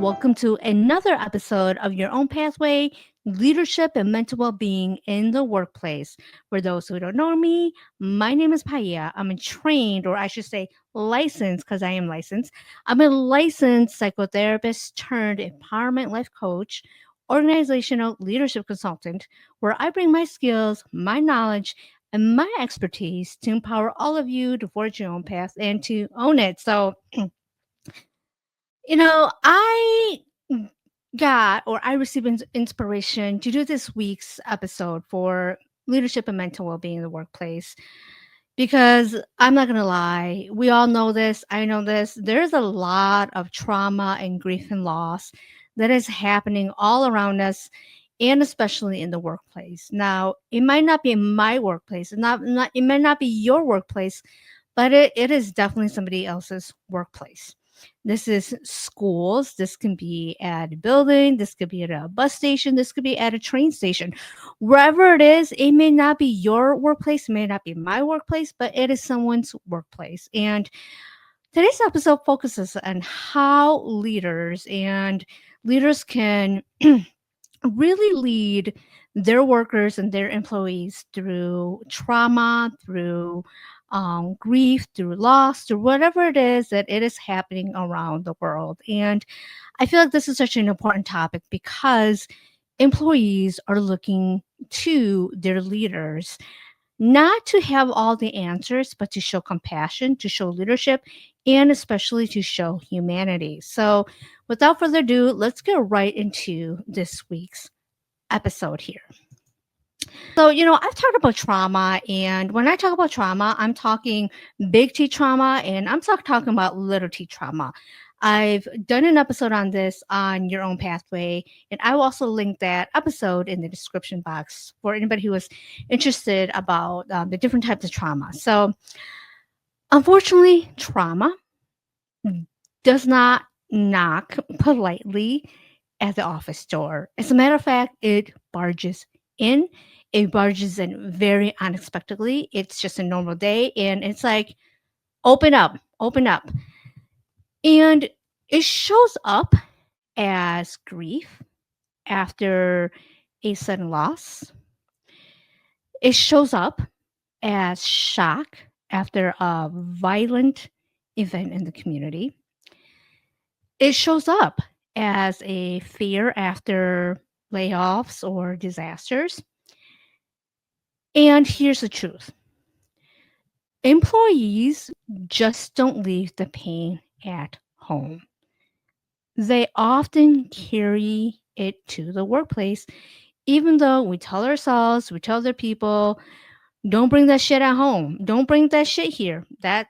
welcome to another episode of Your Own Pathway Leadership and Mental Well-Being in the Workplace. For those who don't know me, my name is Poiab. I'm a trained, or I should say licensed, because I am licensed. I'm a licensed psychotherapist turned empowerment life coach, organizational leadership consultant, where I bring my skills, my knowledge, and my expertise to empower all of you to forge your own path and to own it. I got or I received inspiration to do this week's episode for leadership and mental well-being in the workplace because I'm not going to lie, we all know this, I know this. There's a lot of trauma and grief and loss that is happening all around us and especially in the workplace. Now, it might not be my workplace, it might not be your workplace, but it is definitely somebody else's workplace. This is schools. This can be at a building. This could be at a bus station. This could be at a train station. Wherever it is, it may not be your workplace, it may not be my workplace, but it is someone's workplace. And today's episode focuses on how leaders can really lead their workers and their employees through trauma, through grief, through loss, through whatever it is that it is happening around the world. And I feel like this is such an important topic because employees are looking to their leaders not to have all the answers, but to show compassion, to show leadership, and especially to show humanity. So, without further ado, let's get right into this week's episode here. So, I've talked about trauma, and when I talk about trauma, I'm talking big T trauma, and I'm talking about little T trauma. I've done an episode on this on Your Own Pathway, and I will also link that episode in the description box for anybody who is interested about the different types of trauma. So, unfortunately, trauma does not knock politely at the office door. As a matter of fact, it barges in. It barges in very unexpectedly. It's just a normal day, and it's like, open up, open up. And it shows up as grief after a sudden loss. It shows up as shock after a violent event in the community. It shows up as a fear after layoffs or disasters. And here's the truth. Employees just don't leave the pain at home. They often carry it to the workplace, even though we tell ourselves, we tell other people, don't bring that shit at home. Don't bring that shit here. That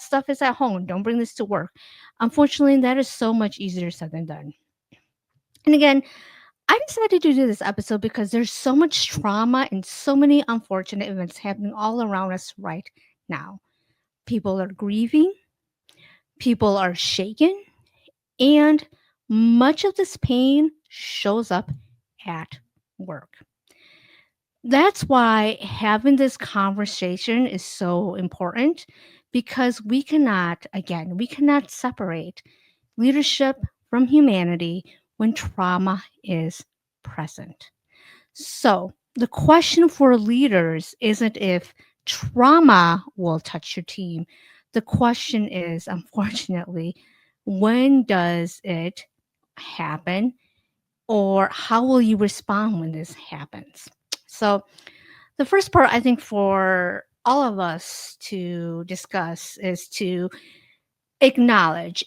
stuff is at home. Don't bring this to work. Unfortunately, that is so much easier said than done. And again, I decided to do this episode because there's so much trauma and so many unfortunate events happening all around us right now. People are grieving, people are shaken, and much of this pain shows up at work. That's why having this conversation is so important because we cannot separate leadership from humanity when trauma is present. So, the question for leaders isn't if trauma will touch your team. The question is, unfortunately, when does it happen? Or how will you respond when this happens? So, the first part I think for all of us to discuss is to acknowledge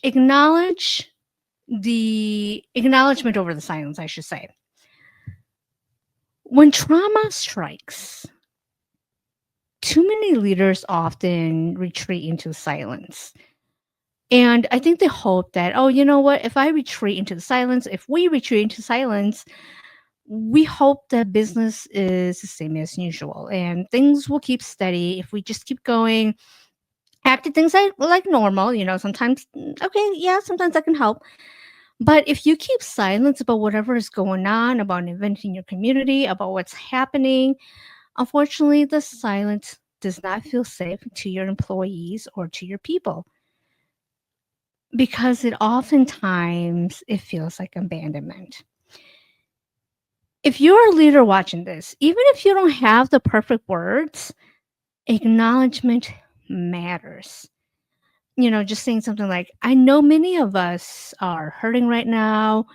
the acknowledgement over the silence, I should say. When trauma strikes, too many leaders often retreat into silence. And I think they hope that, oh, you know what, if I retreat into the silence, if we retreat into silence, we hope that business is the same as usual and things will keep steady if we just keep going, acting things like normal, sometimes, okay, yeah, sometimes that can help. But if you keep silence about whatever is going on, about an event in your community, about what's happening, unfortunately, the silence does not feel safe to your employees or to your people. because it oftentimes it feels like abandonment. If you're a leader watching this, even if you don't have the perfect words, acknowledgement matters. Just saying something like, I know many of us are hurting right now.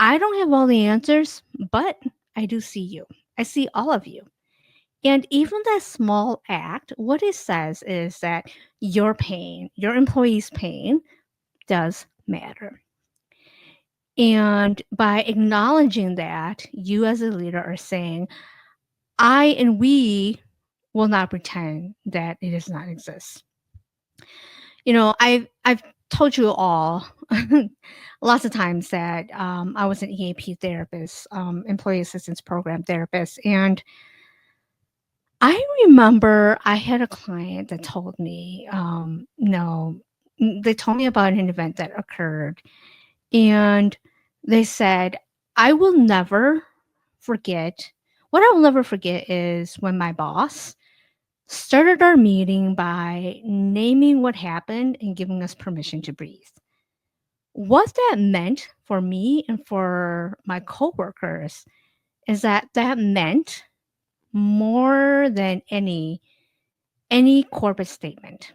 I don't have all the answers, but I do see you. I see all of you. And even that small act, what it says is that your pain, your employee's pain, does matter. And by acknowledging that, you as a leader are saying, I and we will not pretend that it does not exist. I've told you all lots of times that I was an EAP therapist, employee assistance program therapist, and I remember I had a client that told me, no, they told me about an event that occurred, and they said, I will never forget. What I will never forget is when my boss started our meeting by naming what happened and giving us permission to breathe. What that meant for me and for my coworkers is that meant more than any corporate statement.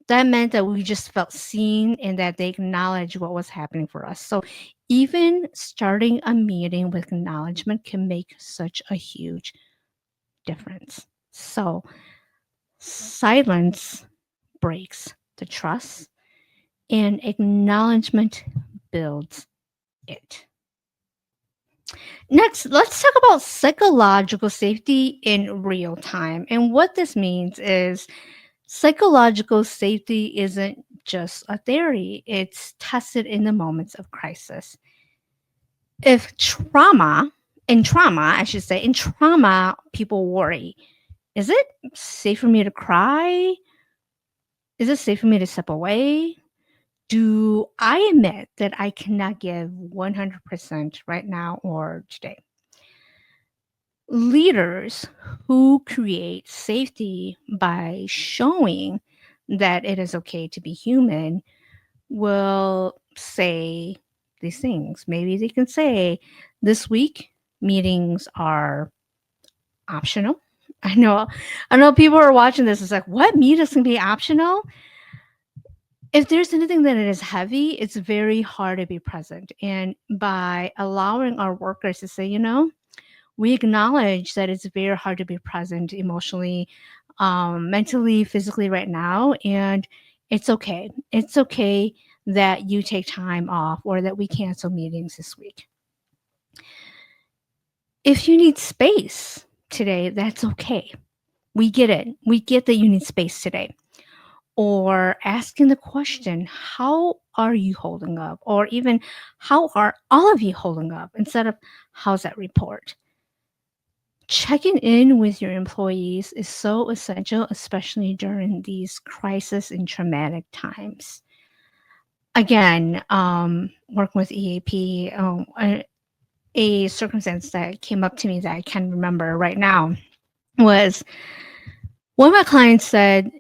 That meant that we just felt seen and that they acknowledged what was happening for us. So even starting a meeting with acknowledgement can make such a huge difference. So silence breaks the trust and acknowledgement builds it. Next, let's talk about psychological safety in real time. And what this means is psychological safety isn't just a theory, it's tested in the moments of crisis. If I should say, in trauma, people worry, is it safe for me to cry? Is it safe for me to step away? Do I admit that I cannot give 100% right now or today? Leaders who create safety by showing that it is okay to be human will say these things. Maybe they can say, this week meetings are optional. I know people are watching this. It's like, what, meetings can be optional? If there's anything that it is heavy, it's very hard to be present. And by allowing our workers to say, we acknowledge that it's very hard to be present emotionally, mentally, physically right now. And it's okay. It's okay that you take time off or that we cancel meetings this week. If you need space today, that's okay. We get it. We get that you need space today. Or asking the question, how are you holding up? Or even, how are all of you holding up? Instead of, how's that report? Checking in with your employees is so essential, especially during these crisis and traumatic times. Again, working with EAP, a circumstance that came up to me that I can remember right now was one of my clients said,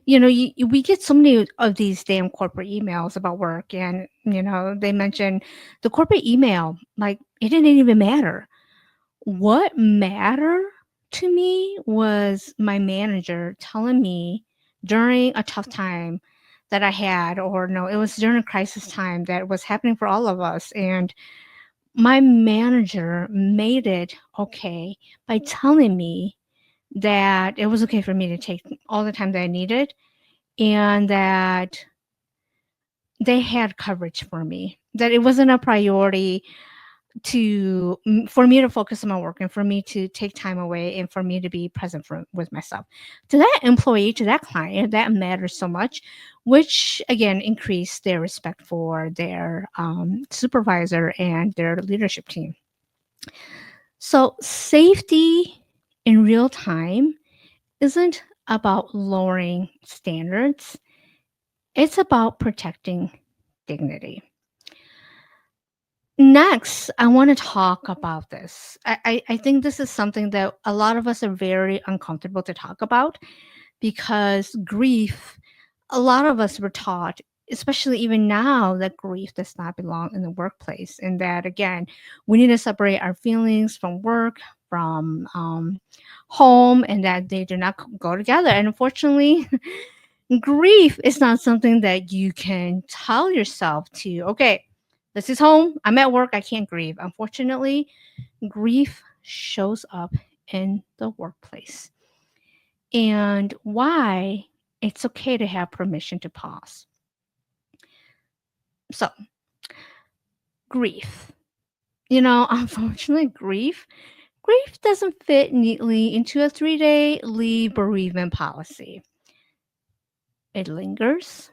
we get so many of these damn corporate emails about work, and they mentioned the corporate email, like it didn't even matter. What mattered to me was my manager telling me during a tough time that I had, or no, it was during a crisis time that was happening for all of us. And my manager made it okay by telling me that it was okay for me to take all the time that I needed and that they had coverage for me, that it wasn't a priority for me to focus on my work and for me to take time away and for me to be present with myself. To that employee, to that client, that matters so much, which again increased their respect for their supervisor and their leadership team. So safety in real time isn't about lowering standards. It's about protecting dignity. Next, I want to talk about this. I think this is something that a lot of us are very uncomfortable to talk about because grief a lot of us were taught, especially even now, that grief does not belong in the workplace, and that again, we need to separate our feelings from work, from home, and that they do not go together. And unfortunately, grief is not something that you can tell yourself to, okay, this is home, I'm at work, I can't grieve. Unfortunately, grief shows up in the workplace. And why it's okay to have permission to pause. So, grief. Unfortunately, grief doesn't fit neatly into a 3-day leave bereavement policy. It lingers.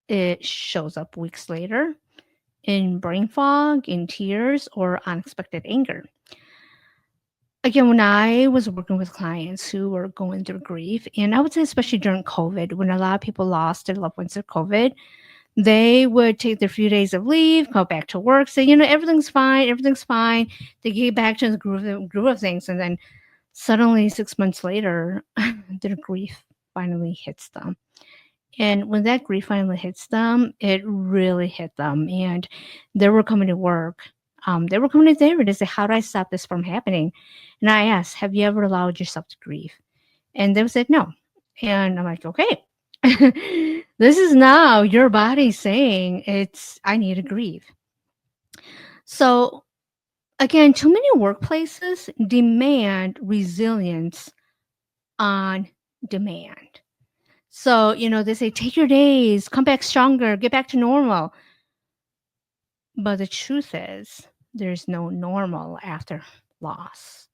It shows up weeks later in brain fog, in tears, or unexpected anger. Again, when I was working with clients who were going through grief, and I would say especially during COVID, when a lot of people lost their loved ones to COVID, they would take their few days of leave, go back to work, say, everything's fine, everything's fine. They get back to the groove of things, and then suddenly 6 months later, their grief finally hits them. And when that grief finally hits them, it really hit them. And they were coming to work. They were coming to therapy to say, how do I stop this from happening? And I asked, have you ever allowed yourself to grieve? And they said, no. And I'm like, okay. This is now your body saying I need to grieve. So again, too many workplaces demand resilience on demand. So, they say, take your days, come back stronger, get back to normal. But the truth is, there's no normal after loss.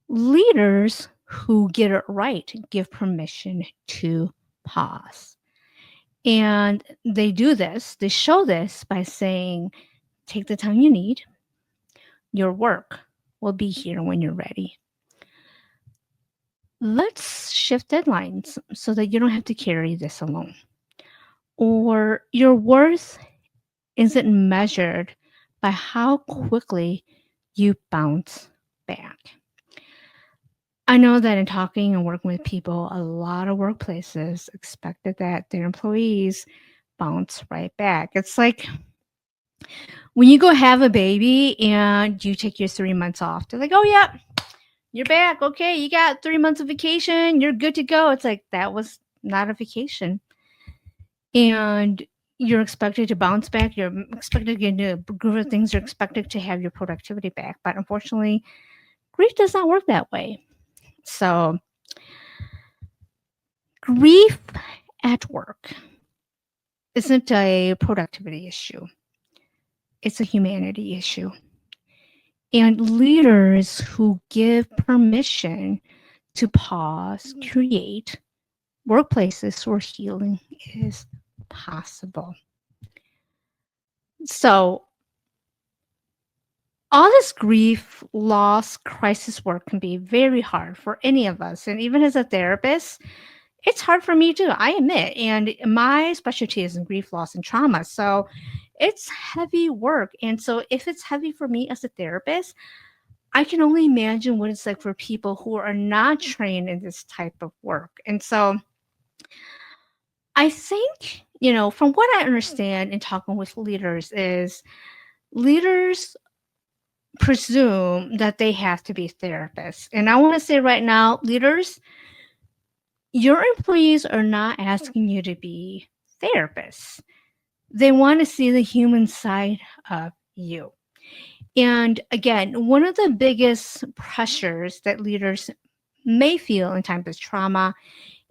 Leaders who get it right give permission to pause. And they do this, they show this by saying, take the time you need. Your work will be here when you're ready. Let's shift deadlines so that you don't have to carry this alone. Or your worth isn't measured by how quickly you bounce back. I know that in talking and working with people, a lot of workplaces expected that their employees bounce right back. It's like when you go have a baby and you take your 3 months off, they're like, oh, yeah, you're back. Okay, you got 3 months of vacation. You're good to go. It's like, that was not a vacation. And you're expected to bounce back. You're expected to get into a groove of things. You're expected to have your productivity back. But unfortunately, grief does not work that way. So, grief at work isn't a productivity issue, it's a humanity issue. And leaders who give permission to pause create workplaces where healing is possible. So, all this grief, loss, crisis work can be very hard for any of us. And even as a therapist, it's hard for me too, I admit. And my specialty is in grief, loss, and trauma. So it's heavy work. And so if it's heavy for me as a therapist, I can only imagine what it's like for people who are not trained in this type of work. And so I think, from what I understand in talking with leaders is leaders presume that they have to be therapists. And I want to say right now, leaders, your employees are not asking you to be therapists. They want to see the human side of you. And again, one of the biggest pressures that leaders may feel in times of trauma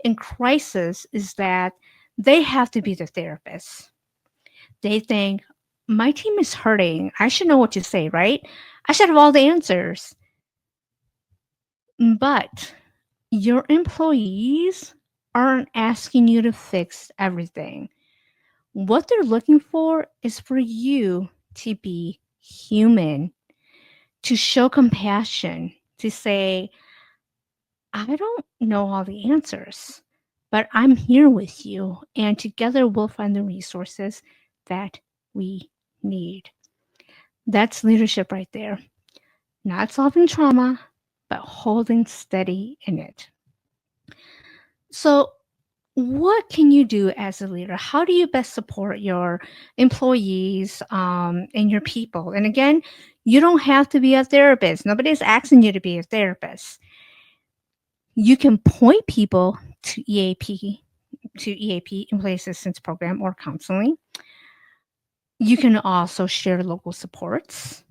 and crisis is that they have to be the therapist. They think, my team is hurting. I should know what to say, right? I should have all the answers. But your employees aren't asking you to fix everything. What they're looking for is for you to be human, to show compassion, to say, I don't know all the answers, but I'm here with you, and together we'll find the resources that we need. That's leadership right there. Not solving trauma, but holding steady in it. So what can you do as a leader? How do you best support your employees and your people? And again, you don't have to be a therapist. Nobody's asking you to be a therapist. You can point people to EAP, Employee Assistance Program, or counseling. You can also share local supports.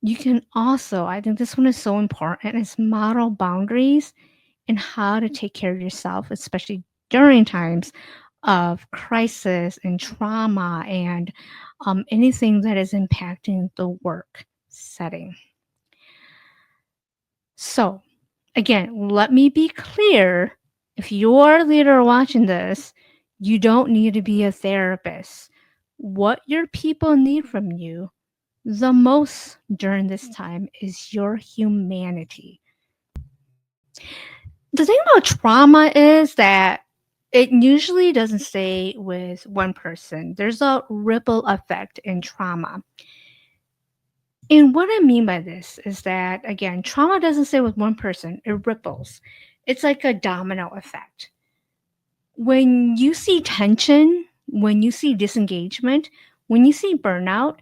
You can also, I think this one is so important, is model boundaries and how to take care of yourself, especially during times of crisis and trauma and anything that is impacting the work setting. So, again, let me be clear. If you're a leader watching this, you don't need to be a therapist. What your people need from you the most during this time is your humanity. The thing about trauma is that it usually doesn't stay with one person. There's a ripple effect in trauma. And what I mean by this is that, again, trauma doesn't stay with one person, it ripples. It's like a domino effect. When you see tension, when you see disengagement, when you see burnout,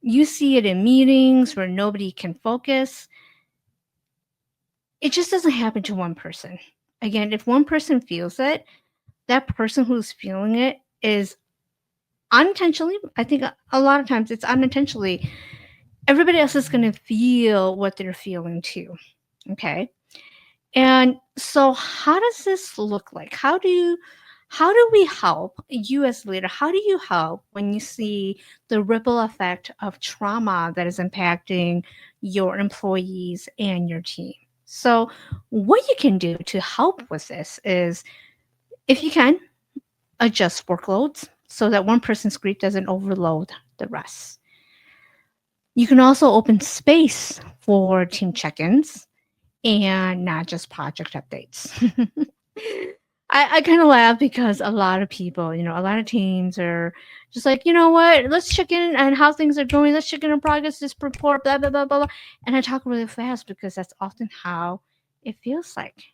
you see it in meetings where nobody can focus. It just doesn't happen to one person. Again, if one person feels it, that person who's feeling it is unintentionally, I think a lot of times it's unintentionally, everybody else is going to feel what they're feeling too. Okay. And so how does this look like? How do we help you as a leader? How do you help when you see the ripple effect of trauma that is impacting your employees and your team? So what you can do to help with this is, if you can, adjust workloads so that one person's grief doesn't overload the rest. You can also open space for team check-ins and not just project updates. I kind of laugh because a lot of people, a lot of teams are just like, you know what, let's check in on how things are going. Let's check in on progress, this report, blah, blah, blah, blah, blah. And I talk really fast because that's often how it feels like.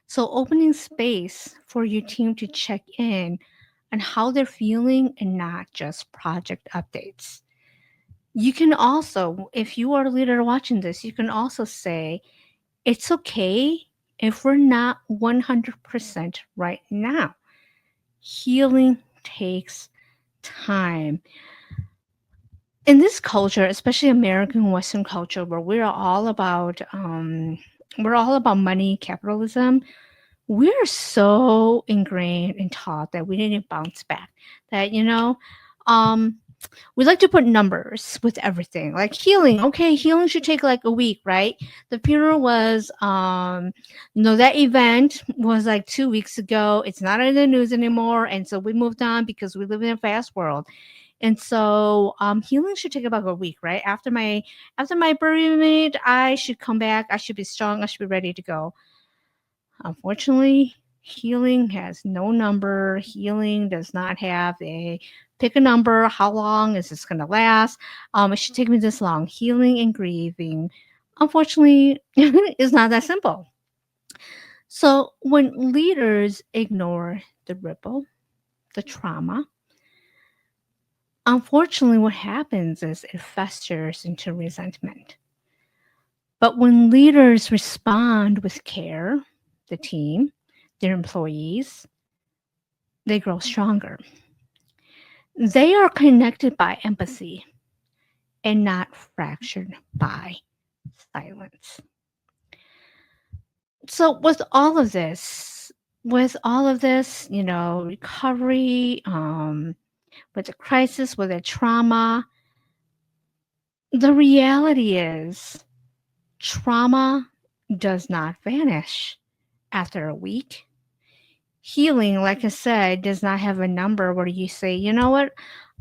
So opening space for your team to check in on how they're feeling and not just project updates. You can also, if you are a leader watching this, you can also say, it's okay if we're not 100% right now. Healing takes time. In this culture, especially American Western culture, where we're all about money, capitalism, we're so ingrained and taught that we need to bounce back. That um, we like to put numbers with everything, like healing. Okay, healing should take like a week, right? The funeral was, that event was like 2 weeks ago. It's not in the news anymore, and so we moved on because we live in a fast world. And so, healing should take about a week, right? After my bereavement, I should come back. I should be strong. I should be ready to go. Unfortunately, healing has no number. Healing does not have a pick a number. How long is this going to last? It should take me this long. Healing and grieving, unfortunately, is not that simple. So when leaders ignore the ripple, the trauma, unfortunately, what happens is it festers into resentment. But when leaders respond with care, the team, their employees, they grow stronger. They are connected by empathy and not fractured by silence. So with all of this, recovery, with the crisis, with the trauma, the reality is trauma does not vanish after a week. Healing, like I said, does not have a number where you say, you know what,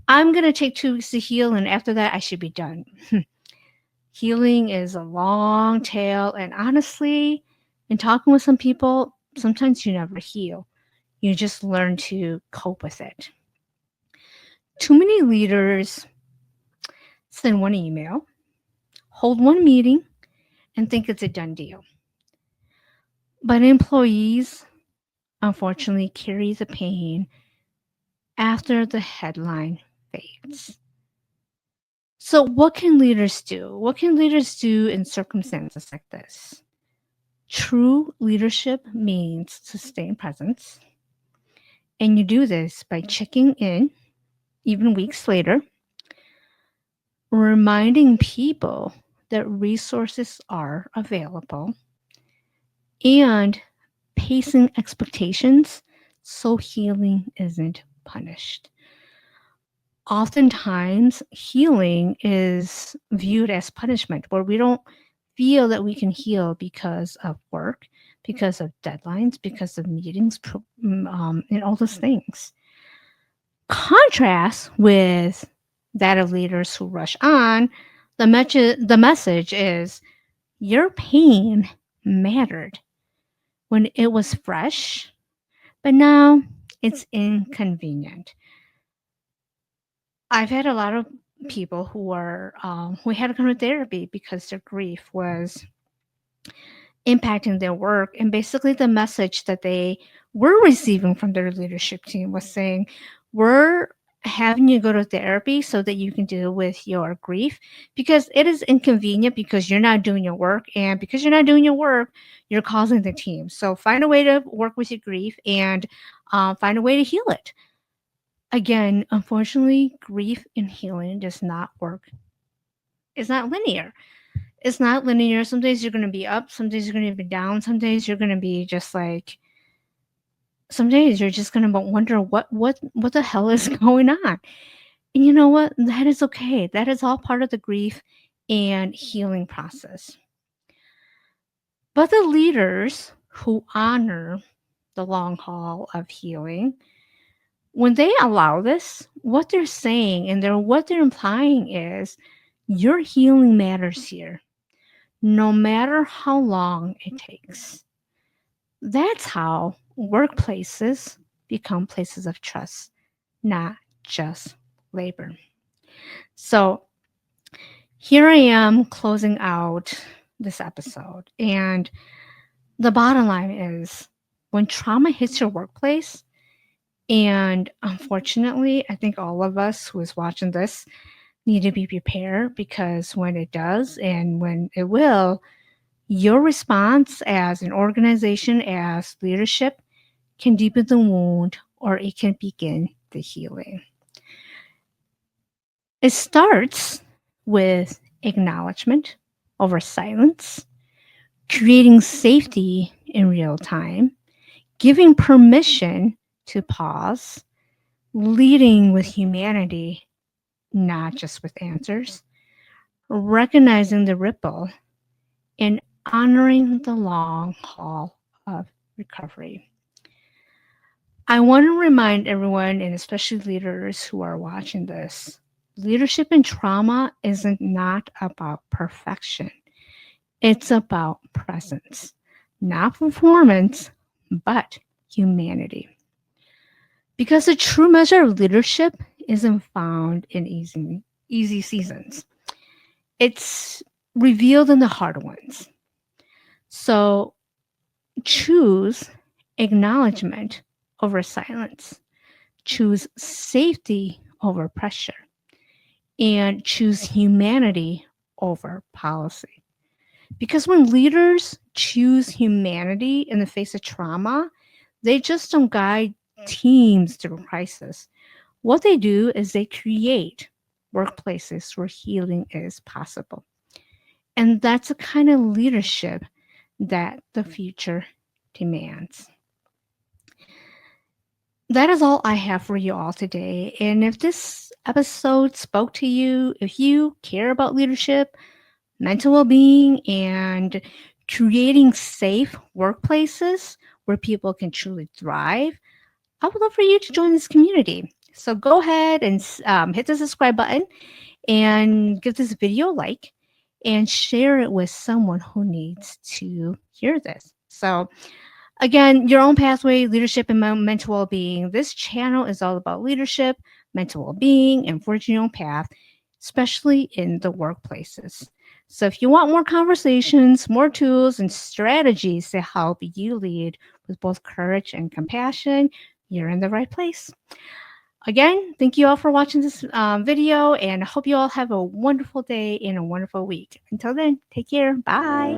I'm going to take 2 weeks to heal, and after that, I should be done. Healing is a long tail, and honestly, in talking with some people, sometimes you never heal. You just learn to cope with it. Too many leaders send one email, hold one meeting, and think it's a done deal. But employees unfortunately carry the pain after the headline fades. So, what can leaders do? What can leaders do in circumstances like this? True leadership means sustained presence. And you do this by checking in, even weeks later, reminding people that resources are available, and pacing expectations so healing isn't punished. Oftentimes, healing is viewed as punishment, where we don't feel that we can heal because of work, because of deadlines, because of meetings, and all those things. Contrast with that of leaders who rush on, the message is your pain mattered when it was fresh, but now it's inconvenient. I've had a lot of people who had to come to therapy because their grief was impacting their work, and basically the message that they were receiving from their leadership team was saying, we're having you go to therapy so that you can deal with your grief because it is inconvenient because you're not doing your work, and because you're not doing your work, you're causing the team. So find a way to work with your grief, and find a way to heal it. Again, unfortunately, grief and healing does not work. It's not linear. It's not linear. Some days you're going to be up, some days you're going to be down, some days you're going to be just like, some days you're just going to wonder what the hell is going on. And you know what? That is okay. That is all part of the grief and healing process. But the leaders who honor the long haul of healing, when they allow this, what they're saying and what they're implying is your healing matters here, no matter how long it takes. That's how workplaces become places of trust, not just labor. So here I am closing out this episode. And the bottom line is when trauma hits your workplace, and unfortunately, I think all of us who is watching this need to be prepared, because when it does and when it will, your response as an organization, as leadership, can deepen the wound or it can begin the healing. It starts with acknowledgement over silence, creating safety in real time, giving permission to pause, leading with humanity, not just with answers, recognizing the ripple, and honoring the long haul of recovery. I want to remind everyone, and especially leaders who are watching this, leadership in trauma isn't not about perfection. It's about presence, not performance, but humanity. Because the true measure of leadership isn't found in easy seasons. It's revealed in the hard ones. So choose acknowledgement over silence. Choose safety over pressure, and choose humanity over policy. Because when leaders choose humanity in the face of trauma, they just don't guide teams through crisis. What they do is they create workplaces where healing is possible. And that's the kind of leadership that the future demands. That is all I have for you all today. And if this episode spoke to you, if you care about leadership, mental well being, and creating safe workplaces where people can truly thrive, I would love for you to join this community. So go ahead and hit the subscribe button and give this video a like and share it with someone who needs to hear this. So again, your own pathway, leadership, and mental well being. This channel is all about leadership, mental well being, and forging your own path, especially in the workplaces. So if you want more conversations, more tools, and strategies to help you lead with both courage and compassion, you're in the right place. Again, thank you all for watching this video, and I hope you all have a wonderful day and a wonderful week. Until then, take care. Bye.